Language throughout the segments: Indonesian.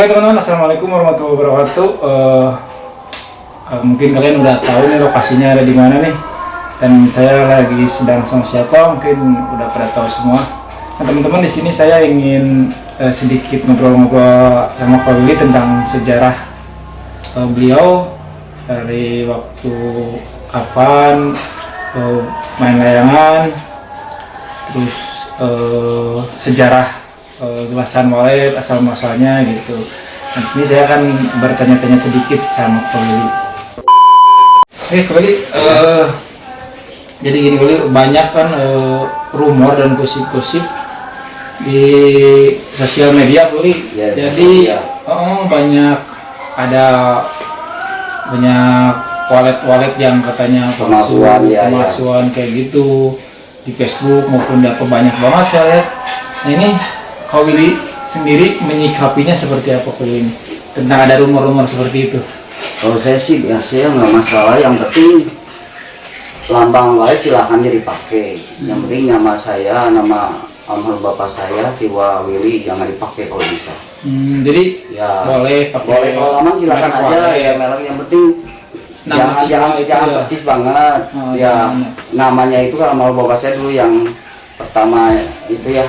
Oke teman-teman, assalamualaikum warahmatullahi wabarakatuh. Mungkin kalian udah tahu nih lokasinya ada di mana nih. Dan saya lagi sedang sama siapa, mungkin udah pada tahu semua. Nah teman-teman, di sini saya ingin sedikit ngobrol-ngobrol sama Pak Willy tentang sejarah beliau dari waktu kapan main layangan, terus sejarah gelasan walet asal muasalnya gitu. Nah, di sini saya akan bertanya-tanya sedikit sama Pak Willy. Oke, Pak Willy, jadi gini Willy, banyak kan rumor dan gosip-gosip di sosial media Pak Willy. Ya, jadi banyak walet-walet yang katanya pemalsuan kayak gitu di Facebook maupun di apa, banyak banget saya lihat. Nah ini Kak Willy sendiri menyikapinya seperti apa Kak Willy tentang ada rumor-rumor seperti itu? Kalau saya sih biasanya nggak masalah, yang penting lambang walet silahkan dipakai. Yang penting nama saya, nama almarhum bapak saya, Jiwa Willy, jangan dipakai kalau bisa. Jadi ya boleh pakai, boleh kalau lama silahkan aja ya, merek yang penting jangan persis banget. Namanya itu almarhum bapak saya dulu yang pertama itu ya,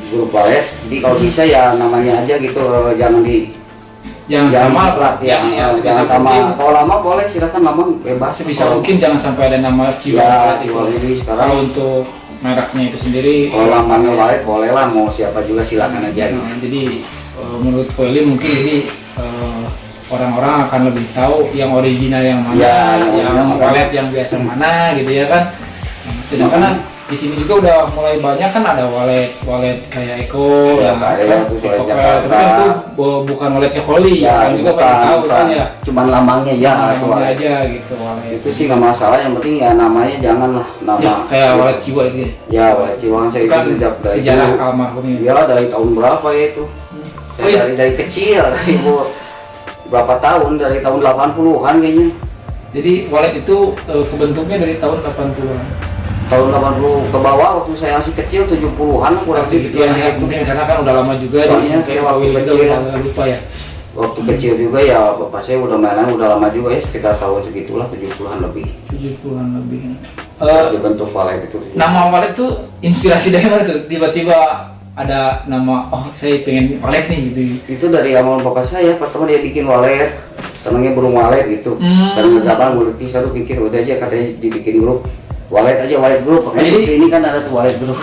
grup walet. Jadi kalau bisa ya namanya aja gitu, jangan sama lah ya, jangan sama. Kalau lama boleh silakan, lama bebas. Sebisa mungkin jangan sampai ada nama Jiwa Willy sekarang. Kalau untuk mereknya itu sendiri, kalau lamanya walet boleh lah, mau siapa juga silakan aja. Jadi menurut Kak Willy mungkin jadi orang-orang akan lebih tahu yang original yang mana, yang walet yang biasa mana gitu ya kan. Sedangkan di sini juga udah mulai banyak kan, ada walet kayak Eko ya, kan, tapi kan itu bukan waletnya Holly ya, kan juga pada tahu kan ya, cuman lambangnya ya, namanya aja gitu walet. Itu sih nggak masalah, yang penting ya namanya janganlah nama ya, kayak walet Jiwa itu ya, walet Jiwa saya kan itu dari sejarah almarhumnya ya, dari tahun berapa ya itu. Dari kecil, dari berapa tahun, dari tahun 80-an kayaknya. Jadi walet itu kebentuknya dari tahun 80-an. Tahun 80 ke bawah, waktu saya masih kecil, 70-an kurang segitu ya, mungkin karena kan udah lama juga. Soalnya kayak waktu itu udah lupa ya. Waktu kecil juga ya, bapak saya udah mainan udah lama juga ya, sekitar tahun segitulah, 70-an lebih. 70-an lebih. Dibentuk walet itu. Nama walet tuh inspirasi dari mana tuh? Tiba-tiba ada nama, oh saya pengen walet nih gitu. Itu dari almarhum bapak saya, pertama dia bikin walet, senangnya burung walet gitu. Karena gampang mulutnya, satu pikir udah aja katanya dibikin grup walet aja, walet grup. Jadi ini kan ada tuh walet grup.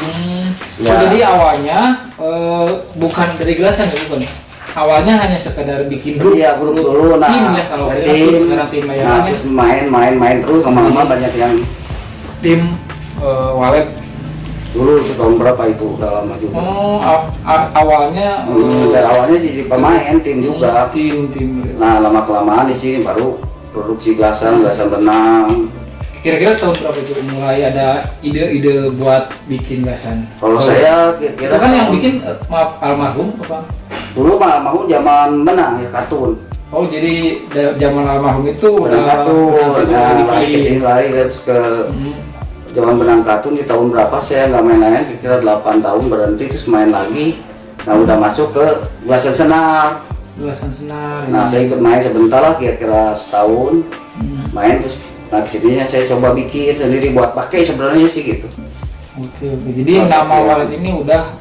Ya. Jadi awalnya bukan dari gelasan ya, bukan? Awalnya hanya sekedar bikin grup. Iya, grup dulu. Nah, tim ya, kalau tim, sekarang tim ya. Nah, terus main terus lama-lama banyak yang tim walet. Dulu tahun berapa itu, udah lama juga. Awalnya dari awalnya sih pemain tim juga. Tim. Nah, lama kelamaan di sini baru produksi gelasan benang. Kira-kira tahun berapa itu mulai ada ide-ide buat bikin gelasan? Kalau saya kira-kira itu kan yang bikin almarhum apa? Dulu almarhum zaman benang ya, kartun. Oh, jadi zaman almarhum itu benang kartun. Lari terus ke zaman benang kartun di tahun berapa saya nggak main lain, kira-kira 8 tahun berhenti, terus main lagi. Nah, udah masuk ke gelasan senar. Nah, saya ikut main sebentar lah, kira-kira setahun. Main terus. Nah, kesininya saya coba bikin sendiri buat pakai sebenarnya sih gitu. Oke. Jadi nama walet ini udah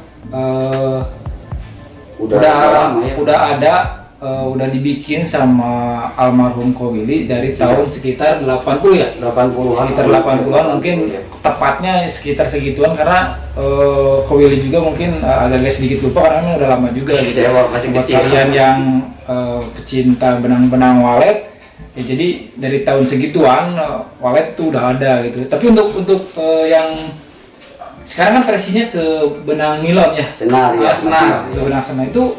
udah dibikin sama almarhum Kak Willy dari tahun sekitar 80 ya? 80-an. Sekitar 80-an mungkin tepatnya sekitar segituan, karena Kak Willy juga mungkin agak sedikit lupa karena udah lama juga gitu. Saya masih kecil. Kalian yang pecinta benang-benang walet ya, jadi dari tahun segituan walet tuh udah ada gitu. Tapi untuk yang sekarang kan versinya ke benang nilon ya, senar ya, senar. Ke benang senar itu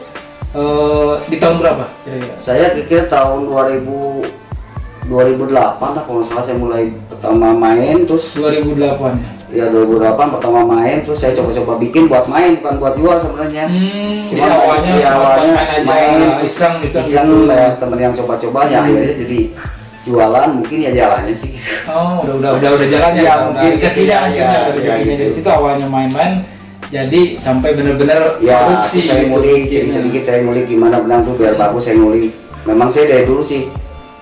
di tahun berapa kira-kira? Saya pikir tahun 2008 lah kalau nggak salah, saya mulai pertama main. Terus 2008 ya, 2008 pertama main, terus saya coba-coba bikin buat main, bukan buat jual sebenarnya. Cuma awalnya main iseng ya, temen yang coba-coba ya, akhirnya jadi jualan mungkin ya, jalannya sih gitu. Oh, udah jalannya ya, mungkin dari situ awalnya main-main, jadi sampai benar-benar Ya, produksi saya gitu. ngulik sedikit saya ngulik gimana benang tuh biar bagus, saya ngulik. Memang saya dari dulu sih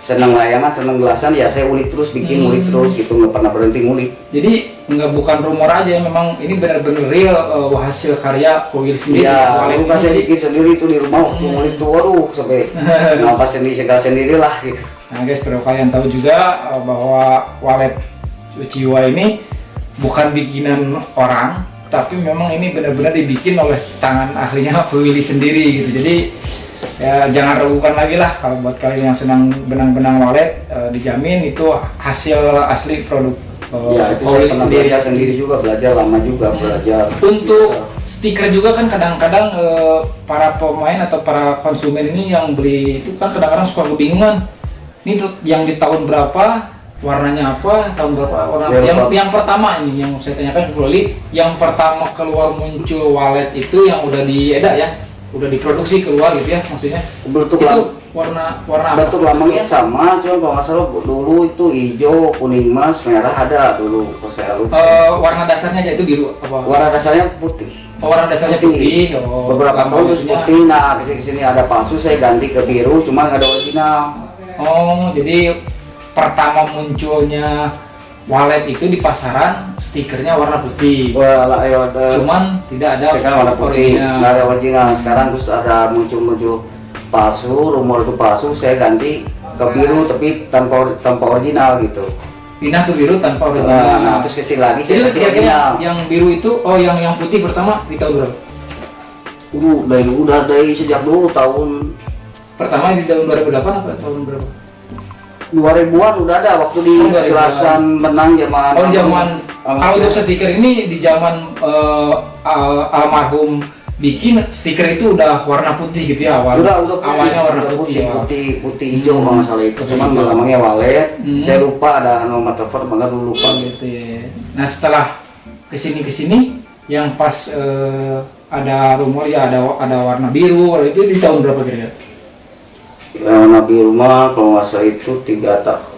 seneng layangan, seneng gelasan, ya saya ulik terus, bikin ulik terus gitu, nggak pernah berhenti ngulik. Jadi nggak bukan rumor aja, memang ini benar-benar real hasil karya Koil sendiri. Iya, Walet dulu kan ini. saya bikin sendiri tuh di rumah waktu ngulik tuh, waduh sampai nafas sendiri, segala sendiri lah gitu. Nah guys, perlu kalian tahu juga bahwa walet Uchiwa ini bukan bikinan orang, tapi memang ini benar-benar dibikin oleh tangan ahlinya Willy sendiri gitu. Jadi ya jangan ragukan lagi lah kalau buat kalian yang senang benang-benang walet, dijamin itu hasil asli produk Ya itu saya Willy pernah belajar sendiri juga, belajar lama juga belajar. Untuk stiker juga kan kadang-kadang para pemain atau para konsumen ini yang beli itu kan kadang-kadang suka kebingungan. Ini tuh yang di tahun berapa, warnanya apa, tahun berapa, warna yang pertama ini yang saya tanyakan ke Loli, yang pertama keluar muncul walet itu yang udah diedar ya, udah diproduksi keluar gitu ya maksudnya. Bentuk Itu warna apa? bentuk lambangnya sama, cuma kalau nggak salah dulu itu hijau, kuning, mas, merah ada dulu. Kalau saya lupa. Warna dasarnya aja itu biru apa? Warna dasarnya putih. Oh, warna dasarnya putih. Oh, Beberapa tahun terus maksudnya- putih. Nah kesini ada palsu, saya ganti ke biru, cuma nggak ada original. Oh, jadi pertama munculnya walet itu di pasaran stikernya warna putih. Cuman tidak ada sekarang warna putih, original. nggak ada original. Sekarang terus ada muncul palsu, rumor itu palsu, saya ganti ke biru tapi tanpa original gitu. Pindah ke biru tanpa original. Nah terus kesini lagi Jadi saya kasih kira-kira original. yang biru itu, yang putih pertama di tahun berapa? Dari sejak dulu tahun Pertama di tahun 2008 apa tahun berapa? 2000-an udah ada waktu di Oh, 2000-an. kelasan menang zaman. Oh, zaman kalau untuk stiker ini di zaman almarhum bikin stiker itu udah warna putih gitu ya awal. udah putih, Awalnya warna udah putih, ya. putih hijau kalau nggak salah itu, cuman namanya walet. Saya lupa ada nomor telepon, bangga dulu lupa. Gitu ya. Nah setelah kesini yang pas ada rumor ya ada warna biru, itu di tahun berapa kira-kira? Nabi rumah kalau nggak salah itu 2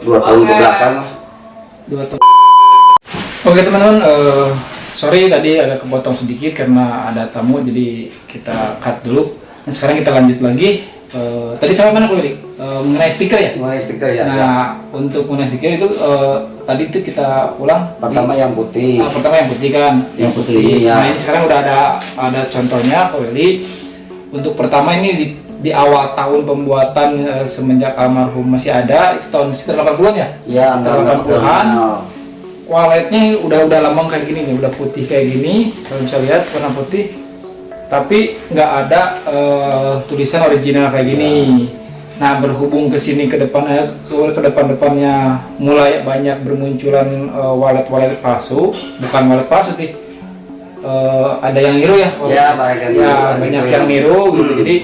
tahun ke belakang. 2 tahun. Oke teman-teman, sorry tadi agak kepotong sedikit karena ada tamu, jadi kita cut dulu. Nah sekarang kita lanjut lagi. Tadi sampai mana Willy? Mengenai stiker ya? Mulai stiker ya. Nah untuk mengenai stiker itu tadi itu kita ulang. Pertama yang putih. Pertama yang putih kan? Yang putih, ya. Nah ini sekarang udah ada contohnya Pak Willy. Untuk pertama ini di awal tahun pembuatan semenjak almarhum masih ada, itu tahun sekitar 80-an ya? Ya, Sekitar 80-an. Waletnya udah lambang kayak gini nih, udah putih kayak gini. Kalau bisa lihat warna putih, tapi nggak ada tulisan original kayak gini. Nah berhubung ke sini ke depan-depannya mulai banyak bermunculan walet-walet palsu, bukan walet palsu sih. Ada yang niru ya? Ya, banyak yang niru gitu. Jadi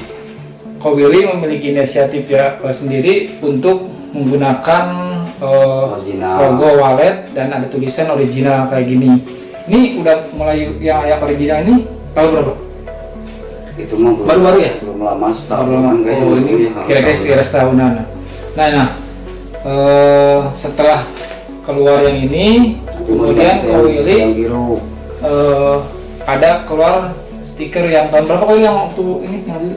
Willy memiliki inisiatif ya sendiri untuk menggunakan Original. logo walet dan ada tulisan original kayak gini. Ini udah mulai yang original ini tahun berapa? Itu mah belum, Baru-baru ya? Belum lama, setahun Oh, kayaknya. ini kira-kira sekitar setahunan. Nah, setelah keluar yang ini, kemudian Willy yang biru. ada keluar stiker yang tahun berapa kali yang waktu ini yang dulu?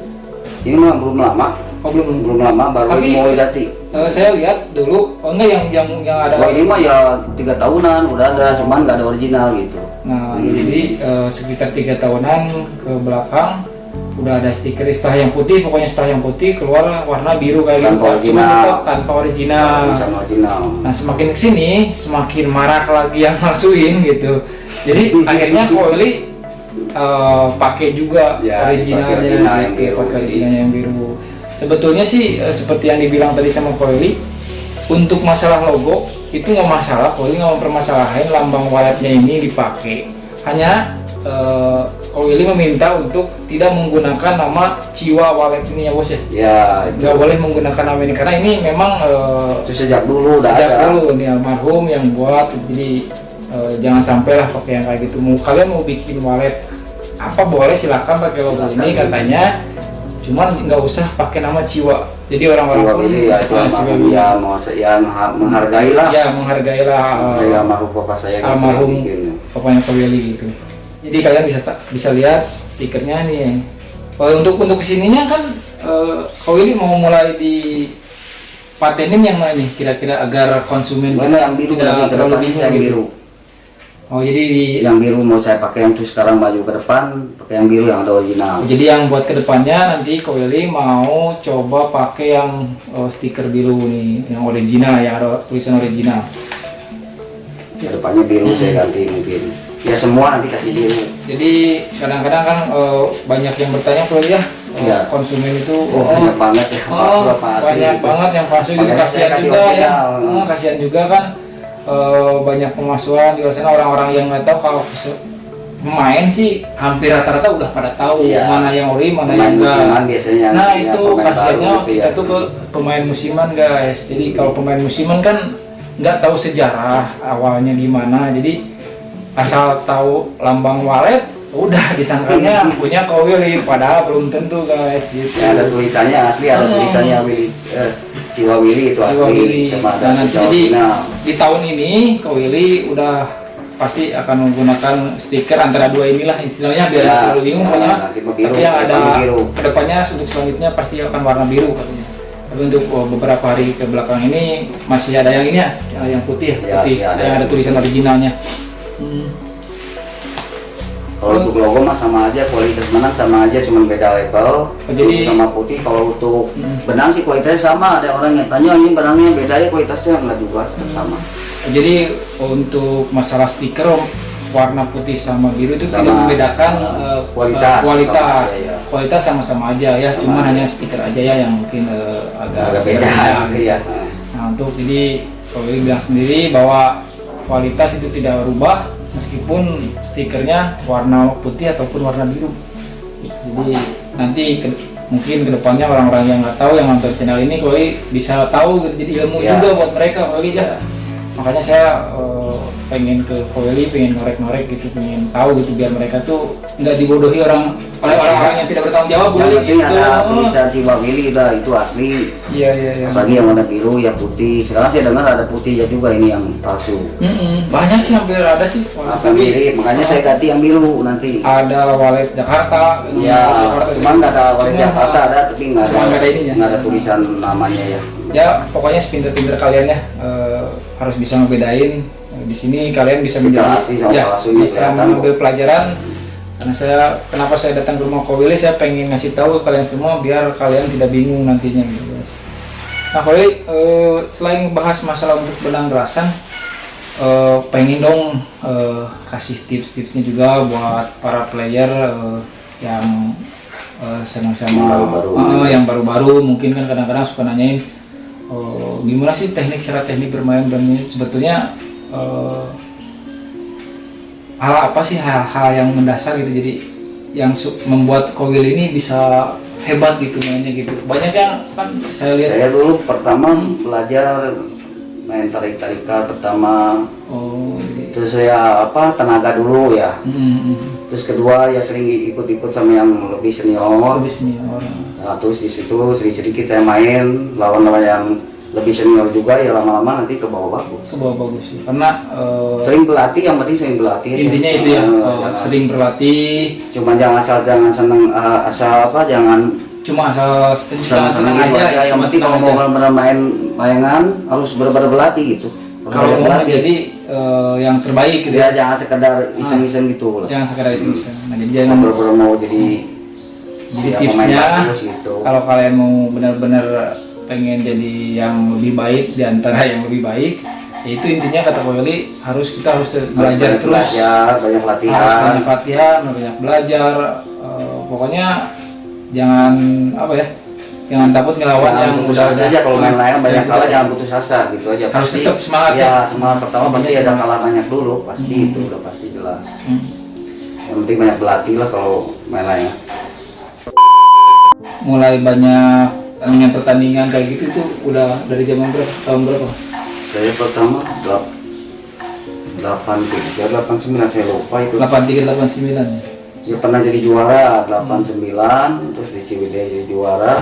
Ini mah belum lama. Oh belum. Belum lama, baru Tapi mau ganti. Saya lihat dulu, enggak yang ada. Oh ini mah ya 3 tahunan udah ada, cuman nggak ada original gitu. Nah, jadi sekitar 3 tahunan ke belakang udah ada stiker setelah yang putih, pokoknya setelah yang putih keluar warna biru kayak Tanpa gitu, original. tanpa original. Sama original. Nah, semakin kesini semakin marak lagi yang masukin gitu. Jadi akhirnya Willy pakai juga Ya, originalnya, pakai original yang gitu, biru. pakai originalnya yang biru. Sebetulnya sih seperti yang dibilang tadi sama Willy, untuk masalah logo itu nggak masalah, Willy nggak mempermasalahin lambang waletnya ini dipakai. Hanya Willy meminta untuk tidak menggunakan nama Chiwa walet ini ya bos ya. Ya, Nggak boleh menggunakan nama ini karena ini memang itu sejak dulu udah sejak ada. dulu nih almarhum yang buat, jadi jangan sampai lah pakai yang kayak gitu. Kalian mau bikin walet apa boleh, silakan pakai logo ini katanya, cuman nggak usah pakai nama Chiwa. Jadi orang-orang Jiwa pun ini ya itu Chiwa almarhum Willy. ya mau yang menghargai lah. Ya menghargailah Ya almarhum papa saya gitu almarhum bikin. pokoknya Pak Willy gitu. Jadi kalian bisa lihat stikernya nih. Untuk kesininya kan kau ini mau mulai di patenin yang mana nih kira-kira agar konsumen Mana yang biru tidak terlalu bingung yang gitu. biru. Oh jadi Yang biru mau saya pakai yang tuh sekarang maju ke depan, pakai yang biru yang ada original. jadi yang buat kedepannya nanti Ko Willy mau coba pakai yang stiker biru nih, yang original, yang ada tulisan original. Ke depannya biru saya ganti mungkin. Ya semua nanti kasih biru. Jadi kadang-kadang kan banyak yang bertanya Ko Willy ya, Iya. konsumen itu Banyak banget ya. palsu apa asli banyak gitu. banget yang palsu gitu, Makanya saya kasihan kasih juga ya. original. Kasihan juga kan banyak pemasukan di luar sana, orang-orang yang nggak tahu kalau pemain sih hampir rata-rata udah pada tahu Iya. mana yang ori, mana Pemain yang musiman enggak. biasanya. Nah ya, itu pemain kasihannya baru gitu kita ya. tuh ke pemain musiman guys. Jadi kalau pemain musiman kan nggak tahu sejarah awalnya gimana, jadi asal tahu lambang walet udah disangkanya punya Ko Willy, padahal belum tentu guys gitu. Ya, ada tulisannya asli, ada tulisannya Willy, Jiwa Willy itu Jiwa asli. Willy. Sama ada Nah, nanti Jiwa jadi original. di tahun ini Ko Willy udah pasti akan menggunakan stiker antara dua inilah istilahnya biar Ya, nggak terlalu bingung ya, pokoknya. nanti biru, Tapi yang ada depannya biru. kedepannya untuk selanjutnya pasti akan warna biru katanya. Tapi untuk beberapa hari ke belakang ini masih ada yang ini ya, yang putih, Ya, putih ya, ada yang ada yang tulisan originalnya. Kalau untuk logo mah sama aja, kualitas benang sama aja, cuma beda label. Jadi- sama putih. Kalau untuk benang sih kualitasnya sama. Ada orang yang tanya ini benangnya beda ya, kualitasnya enggak juga, tetap sama. Jadi untuk masalah stiker warna putih sama biru itu Sama, tidak membedakan kualitas, kualitas. sama aja, ya. Kualitas sama-sama aja ya, Sama cuma aja. hanya stiker aja ya yang mungkin agak Agak beda gitu ya. Nah untuk jadi kalau Willy bilang sendiri bahwa kualitas itu tidak berubah meskipun stikernya warna putih ataupun warna biru. Jadi nanti mungkin kedepannya orang-orang yang nggak tahu yang nonton channel ini Ko Willy bisa tahu gitu, jadi ilmu Ya. juga buat mereka Ko Willy ya. Makanya saya pengen ke Ko Willy, pengen ngorek-ngorek gitu, pengen tahu gitu biar mereka tuh nggak dibodohi oleh orang-orang yang tidak bertanggung jawab Yang Willy penting gitu. ada tulisan Jiwa Willy udah itu asli. Iya iya iya. Apalagi yang warna biru, ya putih. Sekarang saya dengar ada putih ya juga ini yang palsu. Banyak sih, hampir ada sih. Apa mirip, makanya saya ganti yang biru nanti. Ada walet Jakarta. Ya, cuman nggak ada walet Cuma- Jakarta ada, tapi nggak Cuma nggak ada ada, ininya. nggak ada tulisan namanya ya. Ya pokoknya sepinter-pinter kalian ya harus bisa ngebedain. Di sini kalian bisa Stiker menjadi asli sama ya, palsunya bisa kelihatan. mengambil pelajaran. Karena kenapa saya datang ke rumah Ko Willy, saya pengen ngasih tahu ke kalian semua biar kalian tidak bingung nantinya gitu guys. Nah Ko Willy, selain bahas masalah untuk benang gerasan, pengen dong kasih tips-tipsnya juga buat para player yang sama-sama yang baru-baru mungkin kan kadang-kadang suka nanyain gimana sih cara teknik bermain, dan sebetulnya hal apa sih hal-hal yang mendasar gitu jadi yang membuat Ko Willy ini bisa hebat gitu mainnya gitu. Banyak yang kan saya lihat Saya dulu pertama belajar main tarik-tarikan pertama. gitu. Terus saya tenaga dulu ya. Terus kedua ya sering ikut-ikut sama yang lebih senior. Habis nih orang Nah, terus di situ sedikit saya main lawan-lawan yang lebih senior juga, ya lama-lama nanti ke bawah bagus. ke bawah bagus sih karena Sering berlatih, yang penting sering berlatih. intinya itu ya Jangan- sering berlatih, Cuma jangan jangan cuma asal senang aja ya. Yang cuma penting senang kalau mau aja. benar-benar main layangan harus benar-benar berlatih gitu. Harus Kalau banyak mau berlatih. jadi yang terbaik gitu Ya jangan sekedar iseng-iseng gitu lah. jangan sekedar iseng-iseng. Nah jadi Yang jangan benar-benar mau jadi ya, pemain tipsnya bagus gitu. kalau kalian mau benar-benar pengen jadi yang lebih baik di antara yang lebih baik, yaitu intinya kata Ko Willy kita harus belajar Banyak terus, belajar, banyak harus latihan. banyak latihan, banyak belajar. Pokoknya jangan jangan takut ngelawan Jangan yang putus udah asa aja kalau main layang banyak yang kalah, putus jangan putus asa gitu aja. Harus tetap semangat ya. ya. Semangat pertama pasti Intinya ada semangat. kalah banyak dulu, pasti itu udah pasti jelas. Hmm. Yang penting banyak berlatih lah kalau main layang. Mulai banyak pertandingan kayak gitu tuh udah dari zaman berapa? Tahun berapa? Saya pertama 83, 89 saya lupa itu. 83 89. Ya pernah jadi juara 89, terus di Ciwidey jadi juara.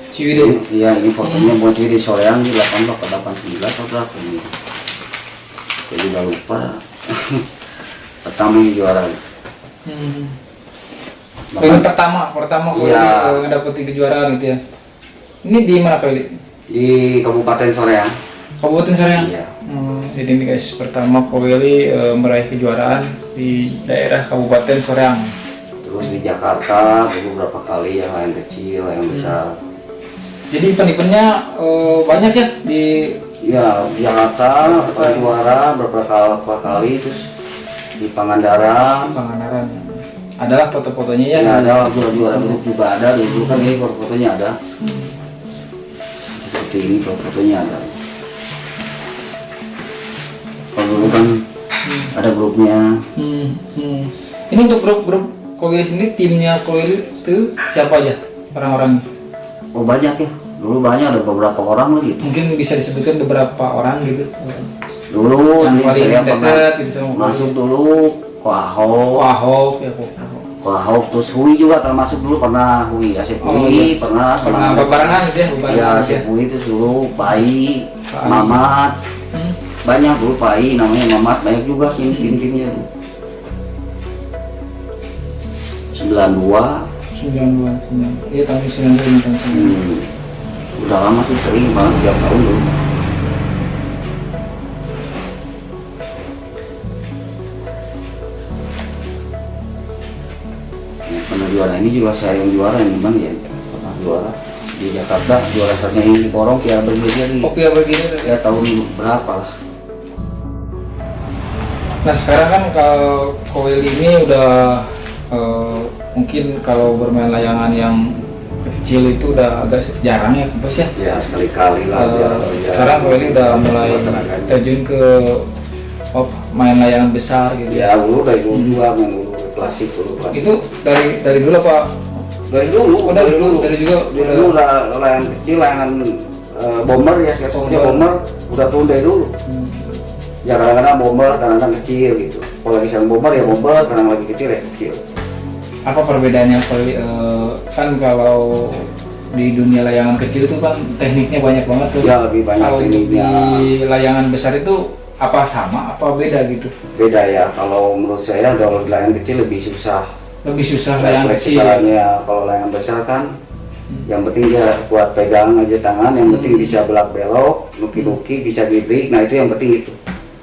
Ciwidey. Iya, ini fotonya buat Ciwidey Soreang di 18 ke 89 atau berapa ini? Saya juga lupa. Pertama ini juara. Poin pertama Ko Willy dapetin kejuaraan gitu ya. Ini di mana Ko Willy? Di Kabupaten Soreang. Kabupaten Soreang. Iya. Jadi ini guys, pertama Ko Willy meraih kejuaraan di daerah Kabupaten Soreang. Terus di Jakarta beberapa kali yang lain kecil, yang besar. Jadi event-eventnya banyak ya di Ya, di Jakarta pernah juara beberapa kali, terus di Pangandaran. Adalah foto-fotonya ya. Ya, ada juara grup juga ada, dulu kan ini fotonya ada. Seperti ini fotonya ada. Kalau dulu kan ada grupnya. Ini untuk grup Ko Willy sendiri, timnya Ko Willy itu siapa aja orang-orangnya? Oh banyak ya, dulu banyak, ada beberapa orang lagi. Mungkin bisa disebutkan beberapa orang gitu. Dulu yang di paling saya dekat gitu sama masuk dulu Kuahok, Kuahok, terus Hui juga termasuk dulu, pernah Hui, Asep Hui, pernah bebarengan gitu ya, ya Asep Hui itu dulu, Pai, Mamat, banyak dulu Pai, namanya Mamat, banyak juga sih tim-timnya dulu. 92, iya tahun 92 udah lama sih, sering banget, tiap tahun dulu. Pernah juara ini juga saya yang juara, yang gimana ya, pernah juara di Jakarta, juara satunya ini di Porong, Piala Bergilir. Piala Bergilir ya tahun berapa lah. Nah sekarang kan kalau Ko Willy ini udah mungkin kalau bermain layangan yang kecil itu udah agak jarang ya Bos ya? Ya sekali-kali lah. Sekarang Ko Willy udah mulai terjun ke main layangan besar gitu. Ya dulu dari dulu juga main dulu klasik dulu. Itu dari dulu Pak? Dari dulu. Dari dulu udah layangan kecil, layangan bomber ya, sekarang bomber udah turun dari dulu. Ya kadang-kadang bomber, kadang-kadang kecil gitu. Kalau lagi sekarang bomber ya bomber, kadang lagi kecil ya kecil. Apa perbedaannya kan kalau di dunia layangan kecil itu kan tekniknya banyak banget tuh. Ya lebih banyak kalau tekniknya. Di layangan besar itu apa sama apa beda gitu? Beda ya, kalau menurut saya kalau di layangan kecil lebih susah. Lebih susah layangan kecil. Kalau layangan besar kan yang penting dia kuat pegang aja tangan, yang penting bisa belak belok, nuki-nuki, bisa dibrik, nah itu yang penting itu.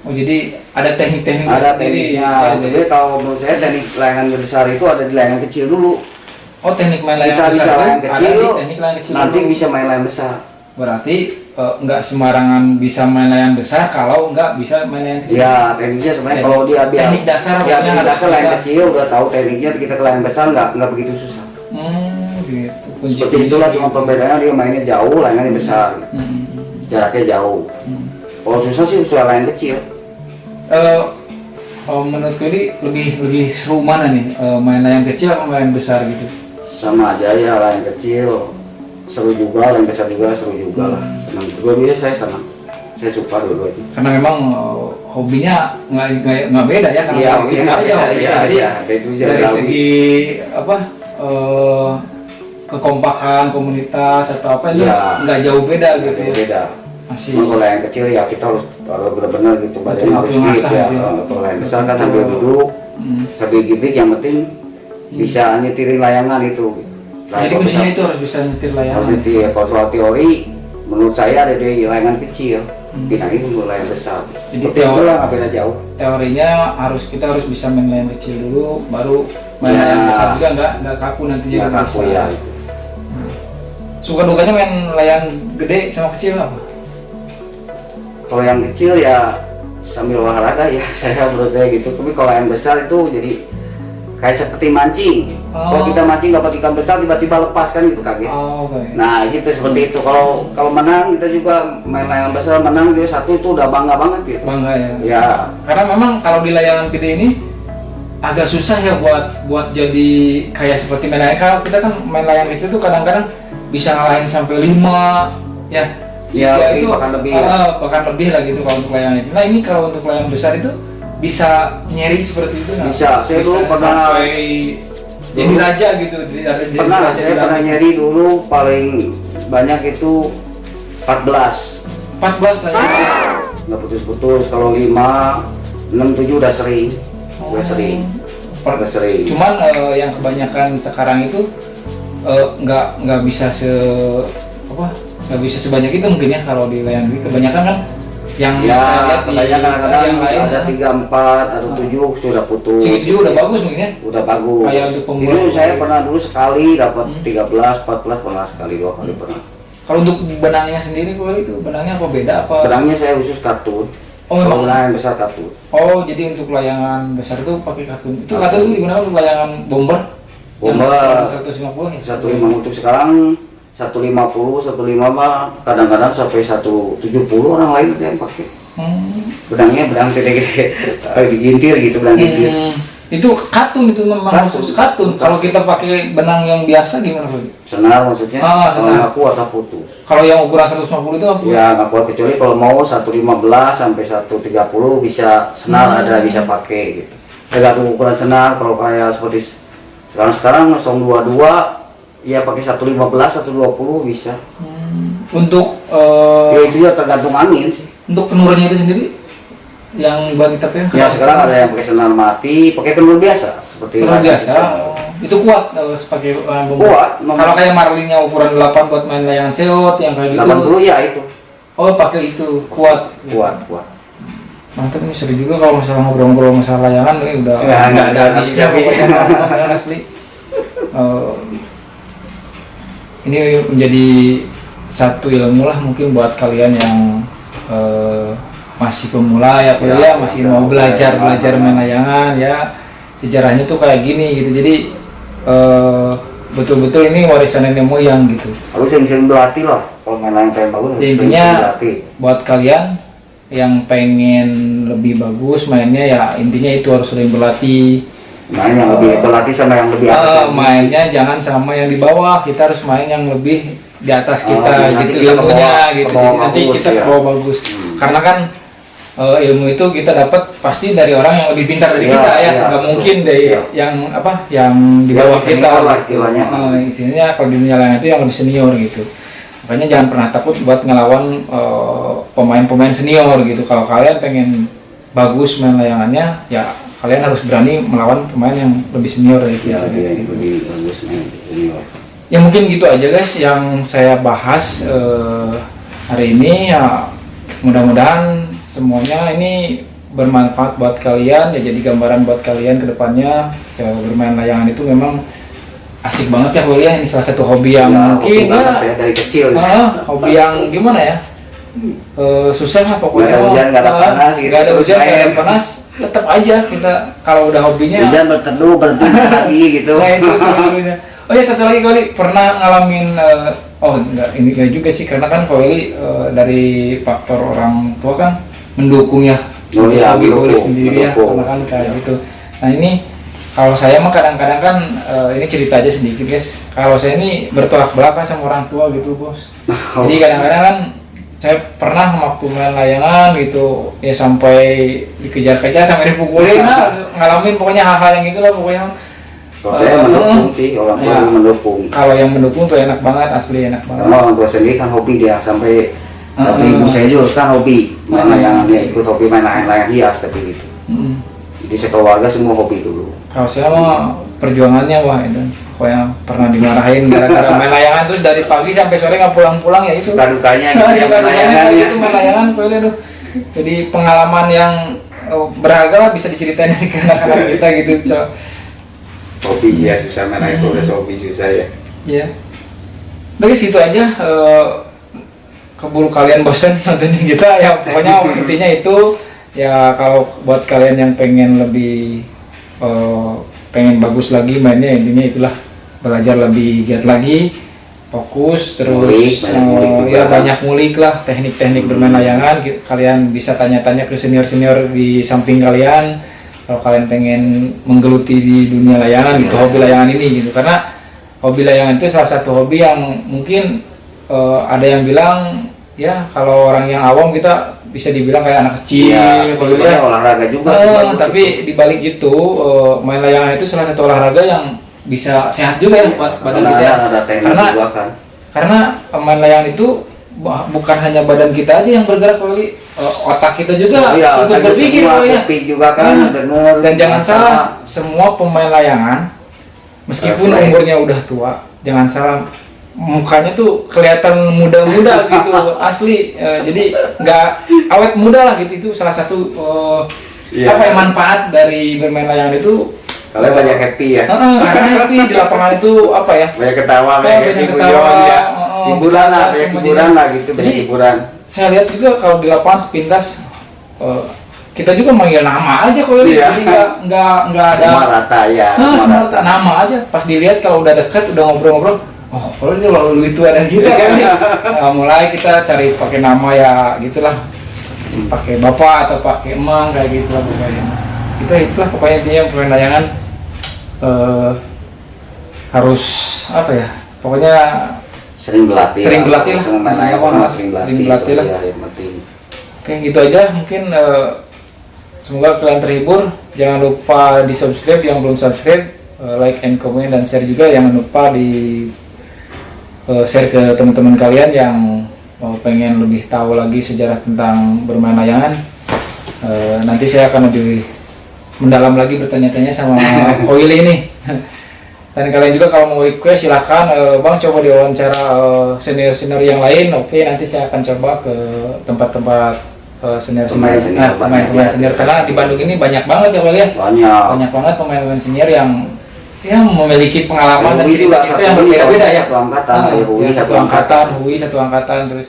Oh jadi ada teknik-teknik ada tekniknya. Jadi kalau menurut saya teknik layangan besar itu ada di layangan kecil dulu. Oh teknik main layangan kita besar bisa layangan kecil, ada di teknik layangan kecil nanti dulu. bisa main layangan besar. Berarti nggak sembarangan bisa main layangan besar kalau nggak bisa main layangan kecil. Ya tekniknya sebenarnya kalau dia teknik dasar ya, teknik dasar layangan kecil udah tahu tekniknya, kita ke layangan besar nggak begitu susah. Gitu. Seperti itulah, cuma perbedaannya dia mainnya jauh, layangannya besar, jaraknya jauh. Kalau susah sih usul layangan kecil. Menurut gue lebih seru mana nih, main layang kecil atau main besar gitu? Sama aja ya, layang kecil seru juga, layang besar juga seru juga lah. Senang dua-duanya, saya senang, saya suka dua-duanya. Karena memang hobinya nggak beda ya, karena iya, kita aja hobinya. Jadi dari segi apa kekompakan komunitas atau apa itu nggak jauh beda gitu. Beda. Masih. Kalau yang kecil ya kita harus benar-benar gitu, badannya harus fit ya. Kalau yang besar kan sambil duduk, sambil gibik, yang penting bisa nyetirin layangan itu. Jadi kuncinya itu harus bisa nyetir layangan. Harus nyetir. Kalau soal teori, menurut saya ada di layangan kecil, pindahin untuk layangan besar. Jadi teori lah nggak beda jauh. Teorinya kita harus bisa main layangan kecil dulu, baru main layangan besar juga nggak kaku nantinya. Nggak kaku ya. Suka dukanya main layang gede sama kecil apa? Kalau yang kecil ya sambil olahraga ya, saya menurut saya gitu. Tapi kalau yang besar itu jadi kayak seperti mancing. Kalau kita mancing dapat ikan besar tiba-tiba lepas kan gitu kaget. Nah gitu seperti itu. Kalau menang kita juga main layangan besar, menang dia satu itu udah bangga banget gitu. Bangga ya. Ya. Karena memang kalau di layangan gede ini agak susah ya buat jadi kayak seperti main layangan. Kalau kita kan main layangan kecil tuh kadang-kadang bisa ngalahin sampai 5 ya. Ya itu bahkan lebih. Bahkan lebih lah gitu kalau untuk layangan itu. Nah ini kalau untuk layangan besar itu bisa nyeri seperti itu. Bisa. Saya dulu pernah jadi raja gitu. Saya pernah nyeri dulu paling banyak itu 14 lah ya. Nggak putus-putus. Kalau 5, 6, 7 udah sering. Udah sering. Udah sering. Cuman yang kebanyakan sekarang itu nggak bisa nggak bisa sebanyak itu mungkin ya kalau di layangan ini. Kebanyakan kan yang Ya, saya lihat di kadang-kadang yang lain ada 3, 4 atau 7 sudah putus. segitu juga udah bagus mungkin ya. Udah bagus. Kayak untuk pemula. Itu saya pernah dulu sekali dapat 13, 14 pernah sekali, 2 kali pernah. Kalau untuk benangnya sendiri kalau itu benangnya apa beda apa? Benangnya saya khusus katun. Oh, Kalau memang. benang yang besar katun. Oh, jadi untuk layangan besar itu pakai katun. Itu katun itu digunakan untuk layangan bomber. Bomber. Yang 150 ya. 150 untuk sekarang 150, 150 mah kadang-kadang sampai 170 orang lain yang pakai. Benangnya benang gede-gede, digintir gitu, benang gintir. Itu katun itu memang Katun. khusus katun. Kalau kita pakai benang yang biasa gimana Pak? Senar maksudnya, Ah, kalau senar. nggak kuat atau putus. Kalau yang ukuran 150 itu apa? Ya nggak kuat, kecuali kalau mau 115 sampai 130 bisa senar ada, bisa pakai gitu. Tergantung ukuran senar. Kalau kayak seperti sekarang 022 ya pakai 115, 120 bisa. Untuk Ya itu ya tergantung angin sih. untuk penurunnya itu sendiri yang buat kita pegang. Ya sekarang ada yang pakai senar mati, pakai penur biasa seperti penur lain. biasa. Itu kuat sebagai bomber. Kuat, Kalau kayak marlingnya ukuran 8 buat main layangan seot yang kayak gitu. 80 ya itu. Oh, pakai itu kuat. Kuat. Mantap nih, seru juga kalau masalah ngobrol-ngobrol masalah layangan ini udah Ya, nggak ada nggak habisnya habis. pokoknya asli. Ini menjadi satu ilmu lah mungkin buat kalian yang masih pemula ya, kuliah masih mau belajar main layangan ya, sejarahnya tuh kayak gini gitu. Jadi betul-betul ini warisan nenek moyang gitu. Harus sering berlatih lah kalau main layangan pengen bagus. Jadi intinya buat kalian yang pengen lebih bagus mainnya ya intinya itu harus sering berlatih. Main yang lebih berlatih sama yang lebih atas. Mainnya jangan sama yang di bawah, kita harus main yang lebih di atas kita nanti gitu kita ilmunya ke gitu. bawah Jadi nanti bagus, kita ke ya. bawah bagus. Karena kan ilmu itu kita dapat pasti dari orang yang lebih pintar dari Iya, kita ya. iya, Nggak betul. mungkin dari Iya. yang yang di Yang bawah lebih kita senior lah gitu. istilahnya. Istilahnya kalau di dunia layangan itu yang lebih senior gitu. Makanya jangan pernah takut buat ngelawan pemain-pemain senior gitu. Kalau kalian pengen bagus main layangannya, ya kalian harus berani melawan pemain yang lebih senior dari Ya, kita. dia lebih bagus main junior. Ya mungkin gitu aja guys yang saya bahas hari ini ya, mudah-mudahan semuanya ini bermanfaat buat kalian ya, jadi gambaran buat kalian ke depannya ya, bermain layangan itu memang asik banget ya kuliah, ini salah satu hobi yang Ya, mungkin hobi banget ya saya dari kecil. hobi yang gimana ya, susah lah pokoknya. Nggak ada hujan, nggak ada panas gitu, nggak ada terus hujan, nggak ada main. panas, tetap aja kita kalau udah hobinya. Hujan berteduh berhenti lagi gitu. Nah itu sebenarnya. Oh ya satu lagi Koli pernah ngalamin ini enggak juga sih, karena kan Koli dari faktor orang tua kan mendukung ya, Oh iya, hobi Koli mendukung, sendiri ya, mendukung. karena kan kayak gitu. Nah ini kalau saya mah kadang-kadang kan ini cerita aja sedikit guys. Kalau saya ini bertolak belakang sama orang tua gitu bos. Jadi kadang-kadang kan saya pernah waktu main layangan gitu ya sampai dikejar-kejar sampai dipukulin, ngalamin pokoknya hal-hal yang gitu lah pokoknya. Kalau saya mendukung sih, orang tua Ya. mendukung. Kalau yang mendukung tuh enak banget, asli enak banget. Karena orang tua sendiri kan hobi dia, sampai tapi ibu saya juga kan hobi main layangan, dia ikut hobi main layangan hias tapi gitu. Jadi sekeluarga semua hobi dulu. Kalau saya mah perjuangannya wah itu, pokoknya pernah dimarahin gara-gara main layangan terus dari pagi sampai sore nggak pulang-pulang ya itu. Suka dukanya gitu ya Suka main dukanya layangan kayak ya. gitu main layangan, pokoknya tuh. Jadi pengalaman yang berharga lah bisa diceritain di anak-anak kita gitu, Cok. Hobi dia susah mana itu udah hobi susah ya. Iya. Bagus gitu aja. Keburu kalian bosan nonton kita ya, pokoknya intinya itu ya, kalau buat kalian yang pengen lebih pengen bagus lagi mainnya, intinya itulah belajar lebih giat lagi, fokus terus banyak ngulik lah teknik-teknik bermain layangan. Kalian bisa tanya-tanya ke senior-senior di samping kalian kalau kalian pengen menggeluti di dunia layangan gitu, hobi layangan ini gitu. Karena hobi layangan itu salah satu hobi yang mungkin ada yang bilang ya kalau orang yang awam kita bisa dibilang kayak anak kecil Iya, gitu sebenarnya ya. olahraga juga sih, bagus Tapi itu. dibalik itu main layangan itu salah satu olahraga yang bisa sehat juga ya buat badan kita ya. Ada teknik Karena juga kan. karena main layangan itu bukan hanya badan kita aja yang bergerak kali, otak kita juga Iya, ikut berpikir semua kali ya. kopi juga kan denger. Dan jangan kata. salah, semua pemain layangan meskipun Refleks. umurnya udah tua, jangan salah, mukanya tuh kelihatan muda-muda gitu asli. Jadi nggak awet muda lah gitu. Itu salah satu Iya. apa ya, manfaat dari bermain layangan itu. Kalian banyak happy ya. Karena happy di lapangan itu apa ya, Banyak ketawa, banyak banyak ketawa, ya. Hiburan lah, banyak semua hiburan jadi- lah gitu, banyak jadi, hiburan. saya lihat juga kalau di lapangan sepintas kita juga manggil nama aja kalau Iya. jadi nggak ada Semua rata ya. semua nama aja. Pas dilihat kalau udah dekat udah ngobrol-ngobrol, oh kalau ini lebih tua dari kita kan nih. Nah, mulai kita cari pakai nama ya gitulah, pakai bapak atau pakai emang kayak gitulah pokoknya. Itulah pokoknya intinya pemain layangan harus apa ya, pokoknya Sering berlatih. Sering berlatih lah. Main layangan Sering mah sering berlatih. berlatih itu lah. ya, yang penting. oke gitu aja mungkin. Semoga kalian terhibur. Jangan lupa di subscribe yang belum subscribe, like and comment dan share juga. Jangan lupa di share ke teman-teman kalian yang pengen lebih tahu lagi sejarah tentang bermain layangan. Nanti saya akan lebih mendalam lagi bertanya-tanya sama Koil ini. Dan kalian juga kalau mau request silakan, Bang coba diwawancara senior-senior yang lain. Oke, nanti saya akan coba ke tempat-tempat Pemain senior-senior. senior Pemain banyak ya. senior karena di Bandung ini banyak banget ya Bang ya. Banyak. Banyak banget pemain-pemain senior yang memiliki pengalaman dan Hui juga cerita-cerita satu yang berbeda-beda ya. satu angkatan, Ah, Hui ya, satu Hui satu angkatan terus